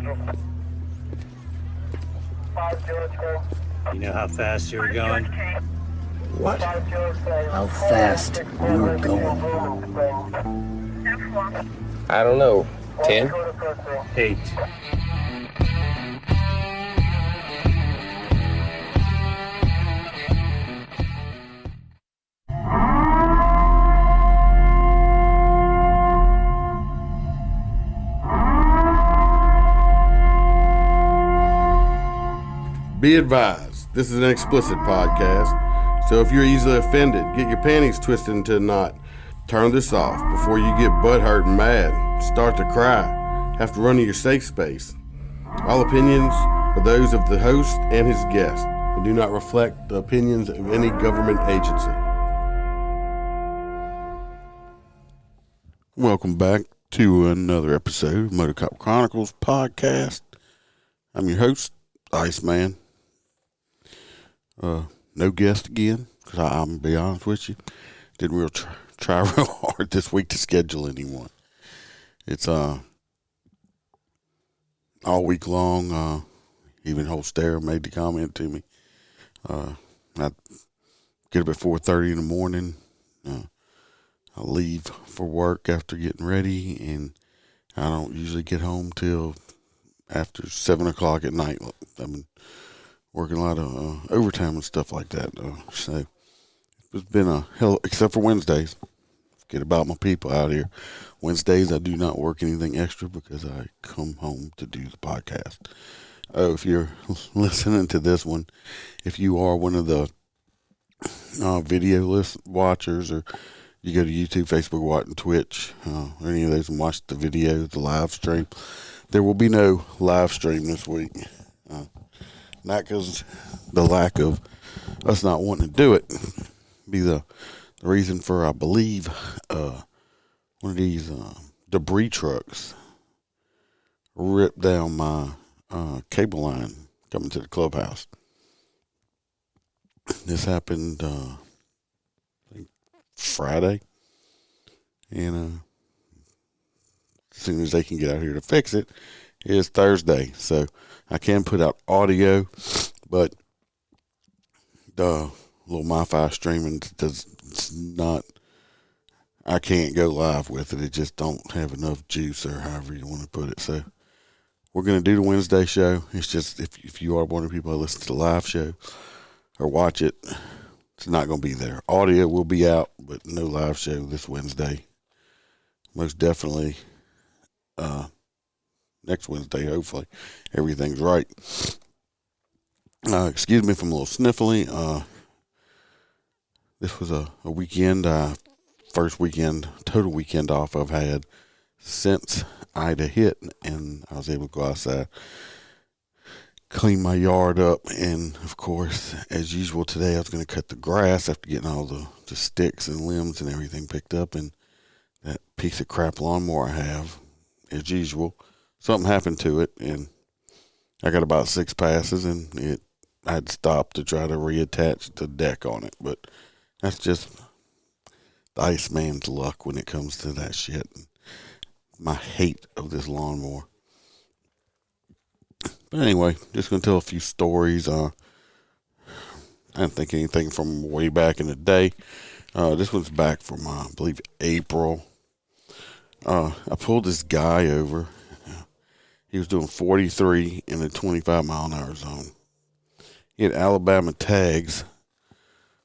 You know how fast you were going? What? How fast you were going? I don't know. 10? 8. Be advised, this is an explicit podcast, so if you're easily offended, get your panties twisted into a knot. Turn this off before you get butthurt and mad, start to cry, have to run to your safe space. All opinions are those of the host and his guest and do not reflect the opinions of any government agency. Welcome back to another episode of Motorcopchronicles podcast. I'm your host, Iceman. No guest again, because I'm going to be honest with you, didn't try real hard this week to schedule anyone. It's all week long. Even Holster made the comment to me. I get up at 4:30 in the morning. I leave for work after getting ready, and I don't usually get home till after 7 o'clock at night. I've been working a lot of overtime and stuff like that. So it's been a hell, except for Wednesdays. Forget about my people out here. Wednesdays I do not work anything extra because I come home to do the podcast. Oh, if you're listening to this one, if you are one of the video watchers, or you go to YouTube, Facebook, and Twitch, or any of those, and watch the video, the live stream, there will be no live stream this week. Not because the lack of us not wanting to do it. Be the reason for, I believe, one of these debris trucks ripped down my cable line coming to the clubhouse. This happened I think Friday, and as soon as they can get out here to fix it is Thursday. So I can put out audio, but the little MiFi streaming does not, I can't go live with it. It just don't have enough juice, or however you want to put it. So we're going to do the Wednesday show. It's just, if you are one of the people that listen to the live show or watch it, it's not going to be there. Audio will be out, but no live show this Wednesday. Most definitely next Wednesday, hopefully everything's right. Excuse me if I'm a little sniffly. This was a weekend, first weekend, total weekend off I've had since Ida hit, and I was able to go outside, clean my yard up, and of course, as usual today, I was going to cut the grass after getting all the sticks and limbs and everything picked up, and that piece of crap lawnmower I have, as usual, something happened to it, and I got about 6 passes, and I had stopped to try to reattach the deck on it, but that's just the Iceman's luck when it comes to that shit. My hate of this lawnmower. But anyway, just going to tell a few stories. I didn't think anything from way back in the day. This one's back from, I believe, April. I pulled this guy over. He was doing 43 in a 25-mile-an-hour zone. He had Alabama tags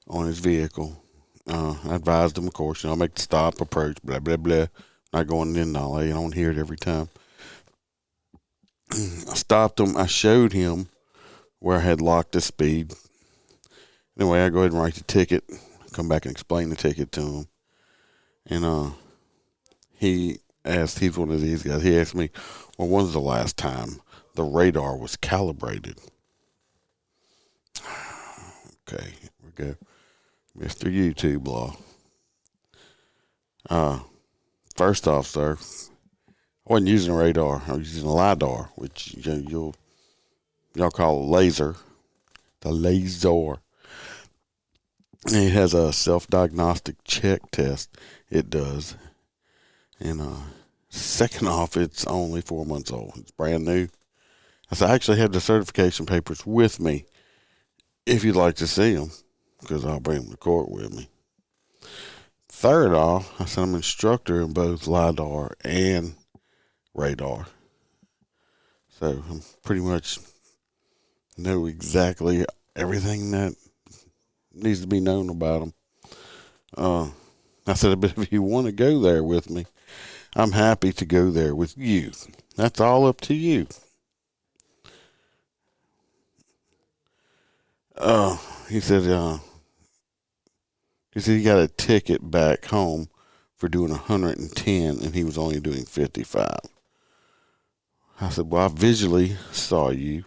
on his vehicle. I advised him, of course, I'll make the stop, approach, blah, blah, blah. Not going in all day. I don't hear it every time. I stopped him. I showed him where I had locked the speed. Anyway, I go ahead and write the ticket, come back and explain the ticket to him. And he asked, he's one of these guys, he asked me, well, when's the last time the radar was calibrated? Okay, here we go. Mr. YouTube Law. First off, sir, I wasn't using a radar. I was using a LiDAR, which y'all call a laser. The laser. And it has a self-diagnostic check test. It does. And second off, it's only 4 months old. It's brand new. I said, I actually have the certification papers with me if you'd like to see them, because I'll bring them to court with me. Third off, I said I'm an instructor in both LiDAR and radar. So I'm pretty much know exactly everything that needs to be known about them. I said, but if you want to go there with me, I'm happy to go there with you. That's all up to you. He said he got a ticket back home for doing 110 and he was only doing 55. I said, well, I visually saw you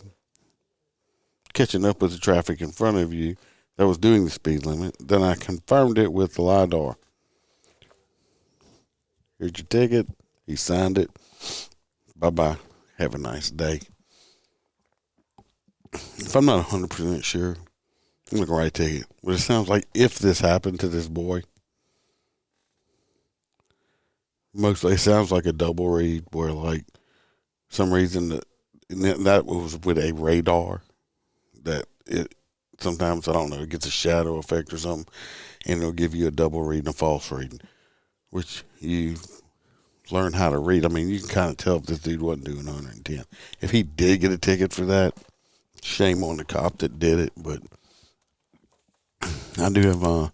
catching up with the traffic in front of you that was doing the speed limit. Then I confirmed it with the LiDAR. Here's your ticket. He signed it. Bye-bye. Have a nice day. If I'm not 100% sure, I'm going to write a ticket. But it sounds like if this happened to this boy, mostly it sounds like a double read where, like, some reason that was with a radar that it sometimes, I don't know, it gets a shadow effect or something, and it'll give you a double read and a false reading, which you learn how to read. I mean, you can kind of tell if this dude wasn't doing 110. If he did get a ticket for that, shame on the cop that did it. But I do have a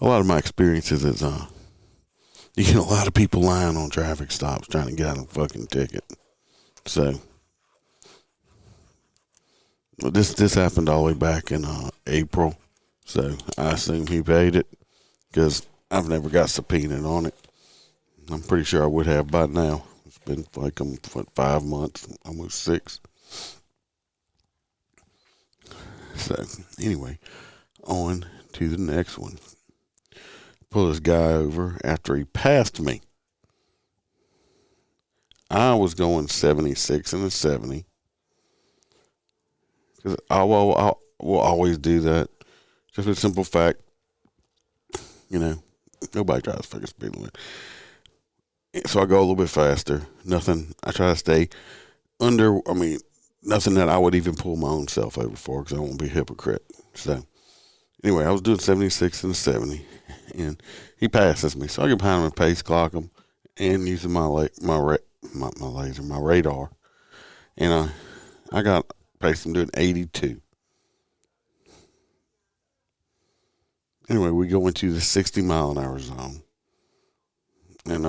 lot of my experiences is you get a lot of people lying on traffic stops trying to get out of a fucking ticket. So this happened all the way back in April. So I assume he paid it because I've never got subpoenaed on it. I'm pretty sure I would have by now. It's been like 5 months, almost 6. So anyway, on to the next one. Pull this guy over after he passed me. I was going 76 and a 70. Because I will always do that. Just for the simple fact, nobody tries to fucking speed limit. So I go a little bit faster. Nothing. I try to stay under. Nothing that I would even pull my own self over for, because I won't be a hypocrite. So anyway, I was doing 76 and 70, and he passes me. So I get behind him and pace clock him, and using my radar, and I got paced him doing 82. Anyway, we go into the 60-mile-an-hour zone, and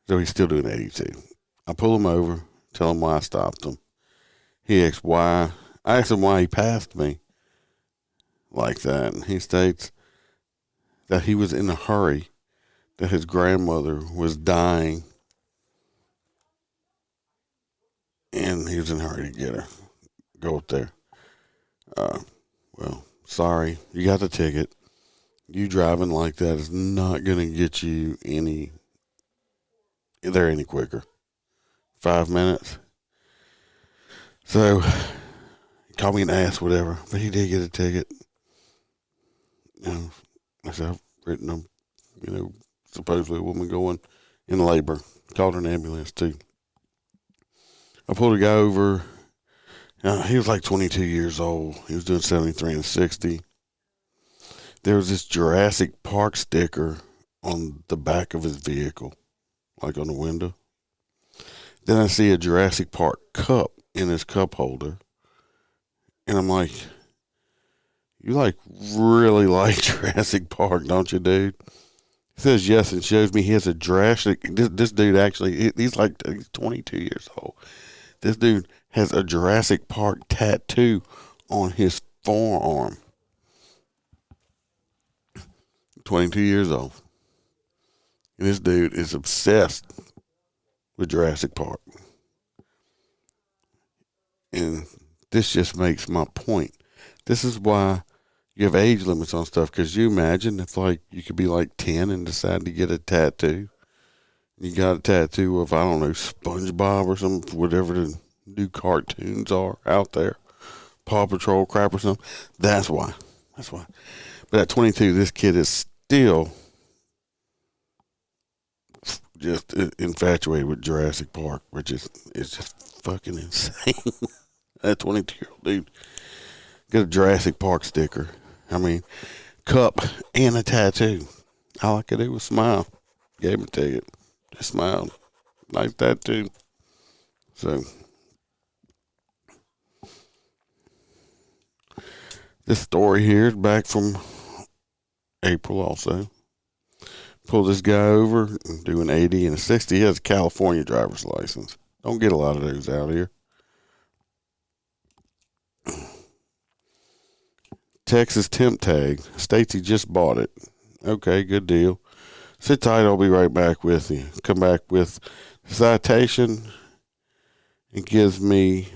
so he's still doing 82. I pull him over, tell him why I stopped him. He asks why. I asked him why he passed me like that, and he states that he was in a hurry, that his grandmother was dying, and he was in a hurry to get her. Go up there. Well, sorry, you got the ticket. You driving like that is not going to get you any quicker. 5 minutes. So, he called me an ass, whatever, but he did get a ticket. I said, I've written him, supposedly a woman going in labor. Called an ambulance too. I pulled a guy over. He was like 22 years old. He was doing 73 and 60. There was this Jurassic Park sticker on the back of his vehicle, like on the window. Then I see a Jurassic Park cup in his cup holder. And I'm like, you really like Jurassic Park, don't you, dude? He says yes, and shows me he has a Jurassic. This dude actually, he's 22 years old. This dude has a Jurassic Park tattoo on his forearm. 22 years old. And this dude is obsessed with Jurassic Park. And this just makes my point. This is why you have age limits on stuff, because you imagine if you could be 10 and decide to get a tattoo. You got a tattoo of, I don't know, SpongeBob or something, whatever the new cartoons are out there. Paw Patrol crap or something. That's why. But at 22, this kid is still just infatuated with Jurassic Park, which is just fucking insane. That 22-year-old dude get a Jurassic Park sticker. I mean, cup and a tattoo. All I could do was smile. Gave him a ticket. Just smiled. Nice tattoo. So, this story here is back from April also. Pull this guy over, doing 80 and a 60. He has a California driver's license. Don't get a lot of those out here. Texas temp tag. States he just bought it. Okay, good deal. Sit tight, I'll be right back with you. Come back with citation. It gives me,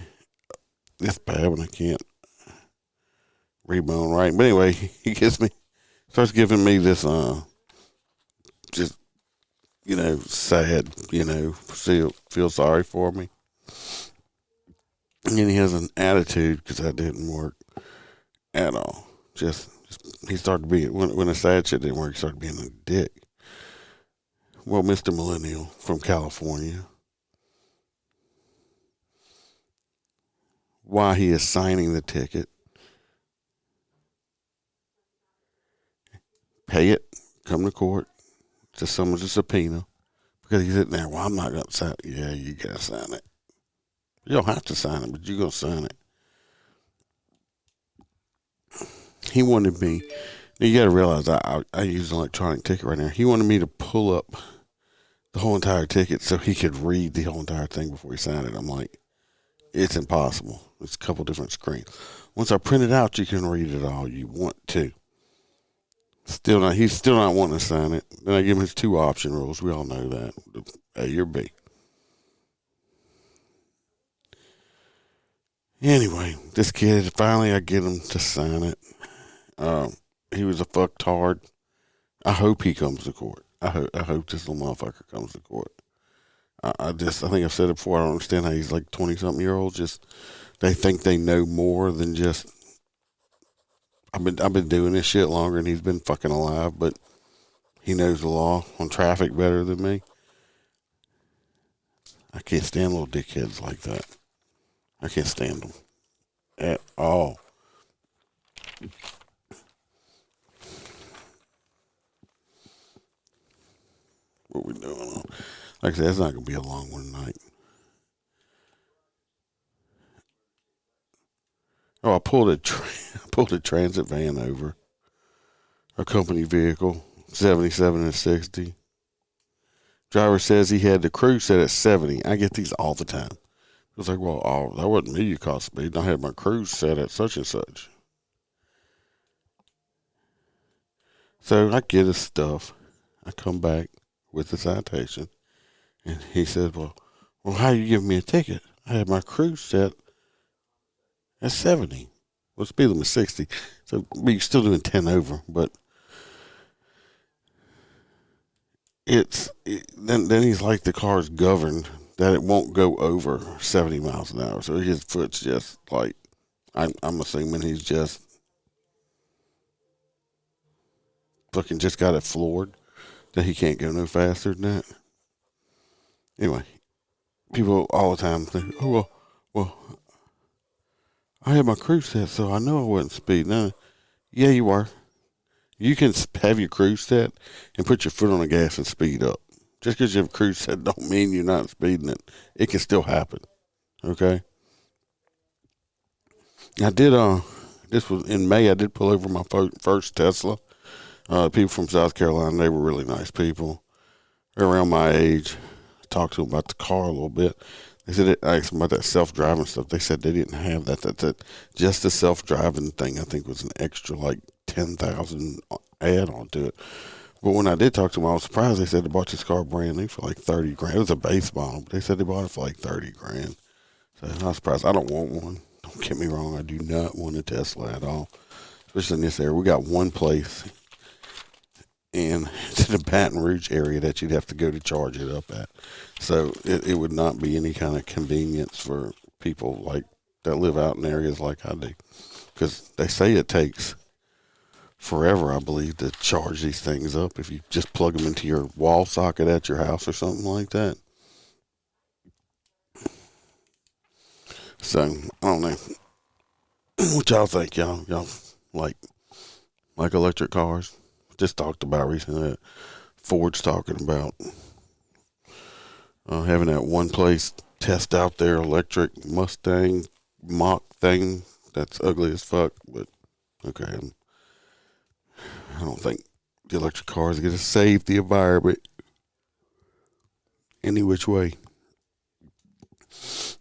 it's bad when I can't read my own writing. But anyway, he starts giving me this, just, sad, feel sorry for me. And he has an attitude because that didn't work at all. He started being, when the sad shit didn't work, he started being a dick. Well, Mr. Millennial from California, while he is signing the ticket, pay it, come to court, just summons a subpoena, because he's sitting there, well, I'm not going to sign it. Yeah, you got to sign it. You don't have to sign it, but you're going to sign it. He wanted me, you got to realize I use an electronic ticket right now. He wanted me to pull up the whole entire ticket so he could read the whole entire thing before he signed it. I'm like, it's impossible. It's a couple different screens. Once I print it out, you can read it all you want to. He's still not wanting to sign it. Then I give him his 2 option rules. We all know that. A or B. Anyway, this kid, finally I get him to sign it. He was a fucktard. I hope he comes to court. I hope this little motherfucker comes to court. I think I've said it before. I don't understand how he's like 20-something-year-olds. They think they know more than just. I've been doing this shit longer than he's been fucking alive, but he knows the law on traffic better than me. I can't stand little dickheads like that. I can't stand them at all. What we doing? Like I said, it's not gonna be a long one tonight. Oh, I pulled a transit van over, a company vehicle, 77 and 60. Driver says he had the cruise set at 70. I get these all the time. It was like, well, that wasn't me you caught speed. I had my cruise set at such and such. So I get his stuff. I come back with the citation. And he said, well, how you giving me a ticket? I had my cruise set at 70. Well, speed limit is 60. So you're still doing 10 over. But then he's like the car's governed that it won't go over 70 miles an hour. So his foot's just like, I'm assuming he's just fucking just got it floored that he can't go no faster than that. Anyway, people all the time think, oh, well, I had my cruise set, so I know I wasn't speeding. Yeah, you are. You can have your cruise set and put your foot on the gas and speed up. Just because you have a cruise set don't mean you're not speeding it. It can still happen. Okay? I did, this was in May, I did pull over my first Tesla. People from South Carolina, they were really nice people. They're around my age. I talked to them about the car a little bit. They said, I asked them about that self-driving stuff. They said they didn't have that. That just the self-driving thing, I think, was an extra, like, 10,000 add-on to it. But when I did talk to them, I was surprised. They said they bought this car brand new for, like, 30 grand. It was a base model, but they said they bought it for, like, 30 grand. So I was surprised. I don't want one. Don't get me wrong. I do not want a Tesla at all, especially in this area. We got one place in the Baton Rouge area that you'd have to go to charge it up at. So it would not be any kind of convenience for people like that live out in areas like I do. Because they say it takes forever, I believe, to charge these things up if you just plug them into your wall socket at your house or something like that. So, I don't know. What y'all think, y'all? Y'all like electric cars? Just talked about recently that Ford's talking about having that one place test out their electric Mustang Mach thing. That's ugly as fuck, but okay. I don't think the electric cars are going to save the environment any which way.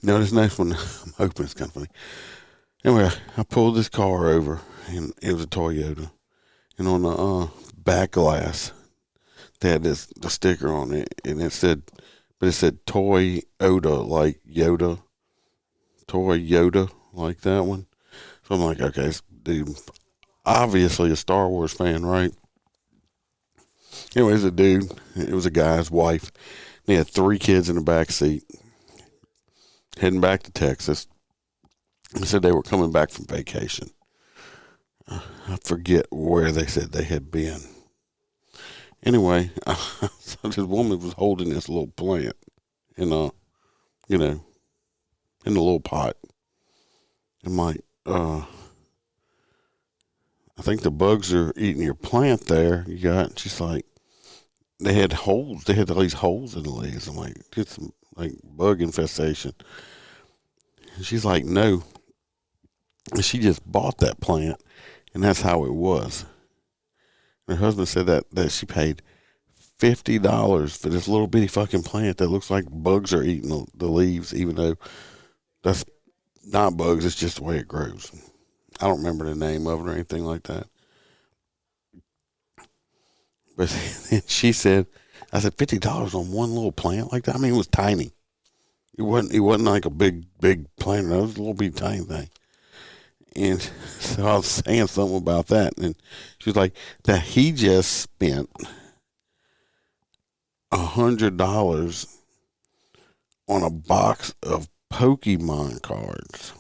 Now, this next one, I'm hoping it's kind of funny. Anyway, I pulled this car over, and it was a Toyota. And on the back glass, they had the sticker on it, and it said Toy Oda, like Yoda. Toy Yoda, like that one. So I'm like, okay, dude, obviously a Star Wars fan, right? Anyways, a dude, it was a guy's wife. They had 3 kids in the back seat, heading back to Texas. They said they were coming back from vacation. I forget where they said they had been. Anyway, so this woman was holding this little plant in a, in the little pot. I'm like, I think the bugs are eating your plant there. You got, she's like, they had holes. They had all these holes in the leaves. I'm like, get some like bug infestation. And she's like, no. And she just bought that plant, and that's how it was. Her husband said that she paid $50 for this little bitty fucking plant that looks like bugs are eating the leaves, even though that's not bugs. It's just the way it grows. I don't remember the name of it or anything like that. But she said, I said, $50 on one little plant like that? I mean, it was tiny. It wasn't like a big plant. It was a little bitty tiny thing. And so I was saying something about that. And she was like, that he just spent $100 on a box of Pokemon cards.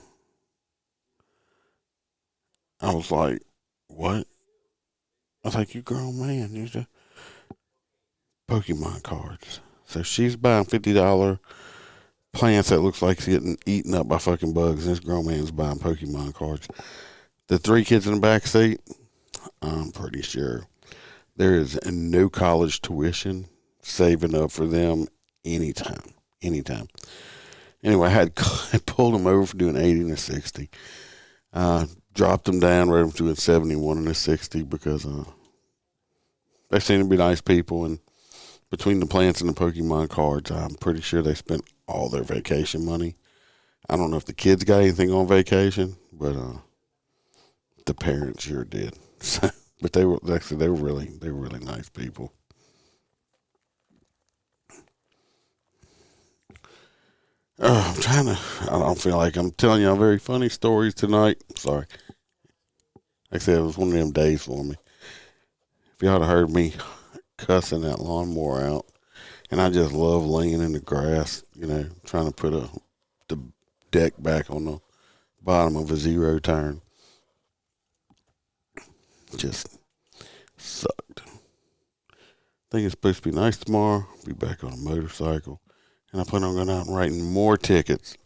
I was like, what? I was like, you grown man. You just Pokemon cards. So she's buying $50 plants that looks like it's getting eaten up by fucking bugs, and this grown man's buying Pokemon cards. The 3 kids in the back seat, I'm pretty sure there is no college tuition saving up for them anytime. Anyway, I pulled them over for doing 80 and a 60. Dropped them down, rode them to a 71 and a 60 because they seem to be nice people. And between the plants and the Pokemon cards, I'm pretty sure they spent all their vacation money. I don't know if the kids got anything on vacation, but the parents sure did. But they were really nice people. I don't feel like I'm telling y'all very funny stories tonight. Sorry. Like I said, it was one of them days for me. If y'all had heard me cussing that lawnmower out, and I just love laying in the grass, trying to put the deck back on the bottom of a 0 turn. Just sucked. I think it's supposed to be nice tomorrow. Be back on a motorcycle. And I plan on going out and writing more tickets.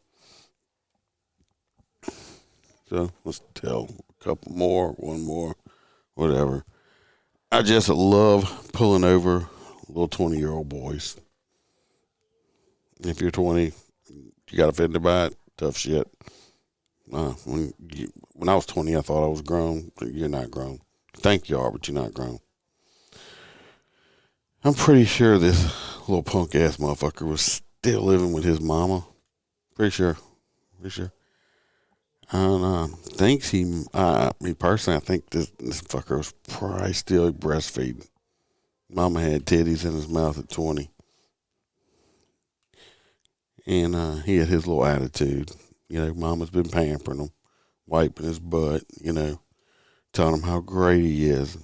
So let's tell a couple more, one more, whatever. I just love pulling over little 20-year-old boys. If you're 20, you got offended by it, tough shit. When I was 20, I thought I was grown. You're not grown. Think you are, but you're not grown. I'm pretty sure this little punk ass motherfucker was still living with his mama. Pretty sure. I don't know. Me personally, I think this fucker was probably still breastfeeding. Mama had titties in his mouth at 20. And he had his little attitude. Mama's been pampering him, wiping his butt, telling him how great he is.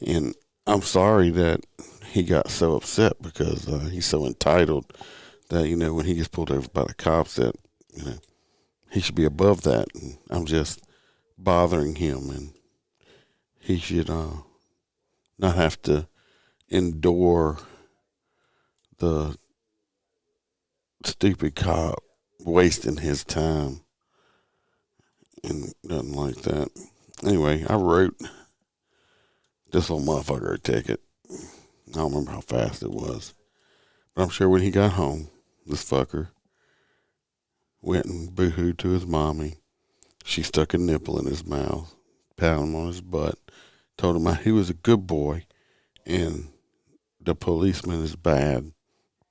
And I'm sorry that he got so upset because he's so entitled that, when he gets pulled over by the cops that, he should be above that. And I'm just bothering him, and he should not have to endure the stupid cop wasting his time and nothing like that. Anyway, I wrote this little motherfucker a ticket. I don't remember how fast it was, but I'm sure when he got home, this fucker went and boo-hooed to his mommy. She stuck a nipple in his mouth, patted him on his butt, told him he was a good boy, and the policeman is bad.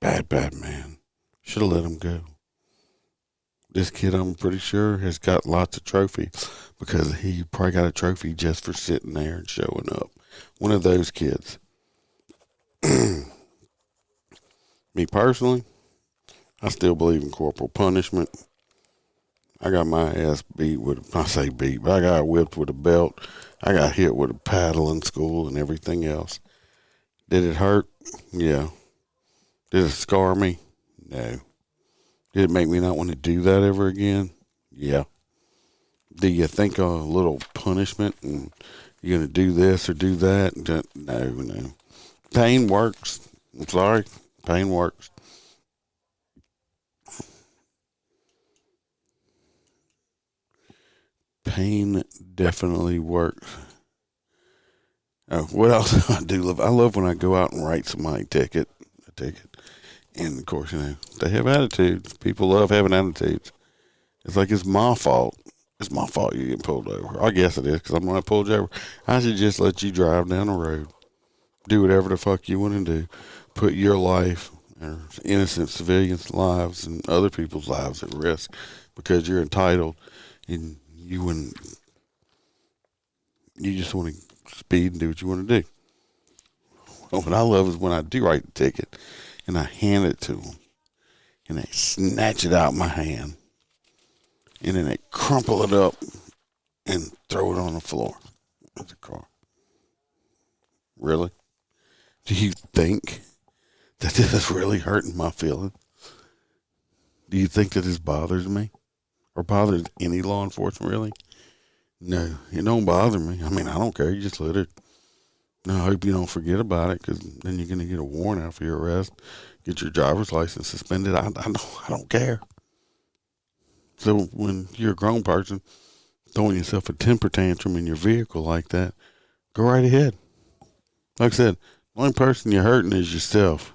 Bad man. Should have let him go. This kid, I'm pretty sure, has got lots of trophies because he probably got a trophy just for sitting there and showing up. One of those kids. Me personally, I still believe in corporal punishment. I got my ass beat with, I say beat, but I got whipped with a belt. I got hit with a paddle in school and everything else. Did it hurt? Yeah. Did it scar me? No. Did it make me not want to do that ever again? Yeah. Do you think a little punishment and you're going to do this or do that? No. Pain works. I'm sorry. Pain works. Pain definitely works. Oh, what else do I do love? I love when I go out and write somebody a ticket. And, of course, they have attitudes. People love having attitudes. It's like it's my fault. It's my fault you get pulled over. I guess it is because I'm going to pull you over. I should just let you drive down the road. Do whatever the fuck you want to do. Put your life or innocent civilians' lives and other people's lives at risk because you're entitled and you just want to speed and do what you want to do. Well, what I love is when I do write the ticket and I hand it to them and they snatch it out of my hand and then they crumple it up and throw it on the floor of the car. Really? Do you think that this is really hurting my feelings? Do you think that this bothers me? Or bothers any law enforcement, really? No, it don't bother me. I mean, I don't care. You just let it. No, I hope you don't forget about it because then you're going to get a warrant out for your arrest, get your driver's license suspended. I don't care. So when you're a grown person throwing yourself a temper tantrum in your vehicle like that, go right ahead. Like I said, the only person you're hurting is yourself.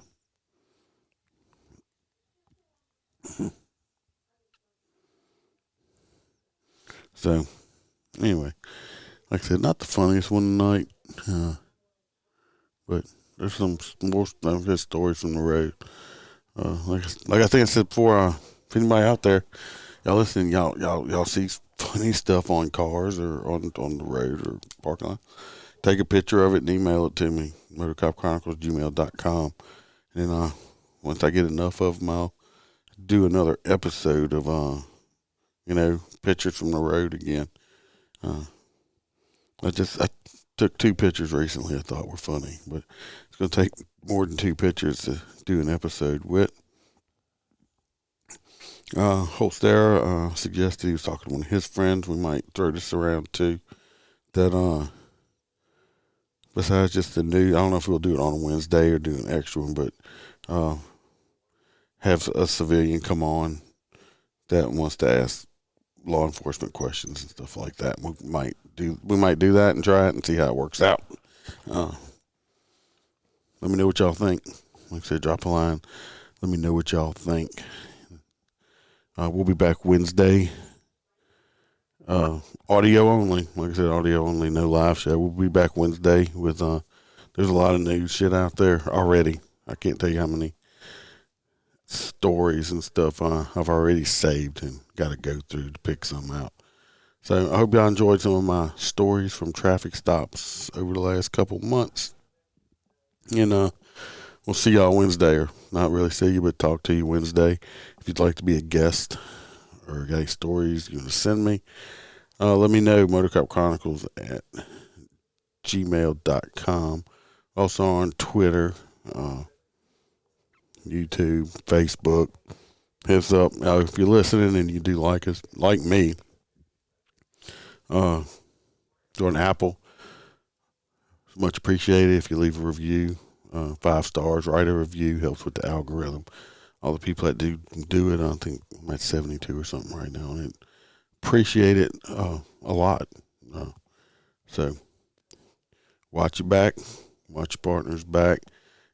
So, anyway, like I said, not the funniest one tonight, but there's some more stories from the road. Like I think I said before, if anybody out there, y'all listening, y'all see funny stuff on cars or on the road or parking lot, take a picture of it and email it to me, MotorCopChronicles@gmail.com. And then once I get enough of them, I'll do another episode of pictures from the road again. I took 2 pictures recently I thought were funny, but it's going to take more than 2 pictures to do an episode with. Holstera suggested he was talking to one of his friends. We might throw this around too. That besides just the news, I don't know if we'll do it on a Wednesday or do an extra one, but have a civilian come on that wants to ask law enforcement questions and stuff like that. We might do that and try it and see how it works out. Let me know what y'all think. Like I said, drop a line. Let me know what y'all think. We'll be back Wednesday. Audio only. Like I said, audio only, no live show. We'll be back Wednesday with there's a lot of news shit out there already. I can't tell you how many stories and stuff I've already saved and got to go through to pick some out. So I hope y'all enjoyed some of my stories from traffic stops over the last couple months. And we'll see y'all Wednesday, or not really see you, but talk to you Wednesday. If you'd like to be a guest or got any stories you want to send me, let me know. MotorCopChronicles@gmail.com. Also on Twitter, YouTube, Facebook. Hit us up. If you're listening and you do like us, like me, on Apple. It's much appreciated if you leave a review. 5 stars, write a review, helps with the algorithm. All the people that do it, I think I'm at 72 or something right now, and appreciate it a lot. So watch your back, watch your partner's back,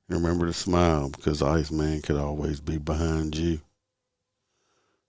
and remember to smile, because the Iceman could always be behind you.